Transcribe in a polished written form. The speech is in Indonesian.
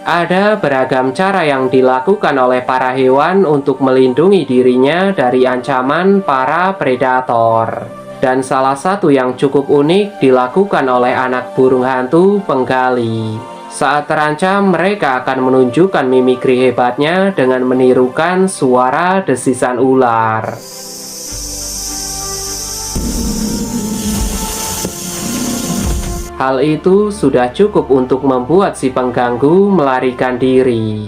Ada beragam cara yang dilakukan oleh para hewan untuk melindungi dirinya dari ancaman para predator. Dan salah satu yang cukup unik dilakukan oleh anak burung hantu penggali. Saat terancam, mereka akan menunjukkan mimikri hebatnya dengan menirukan suara desisan ular. Hal itu sudah cukup untuk membuat si pengganggu melarikan diri.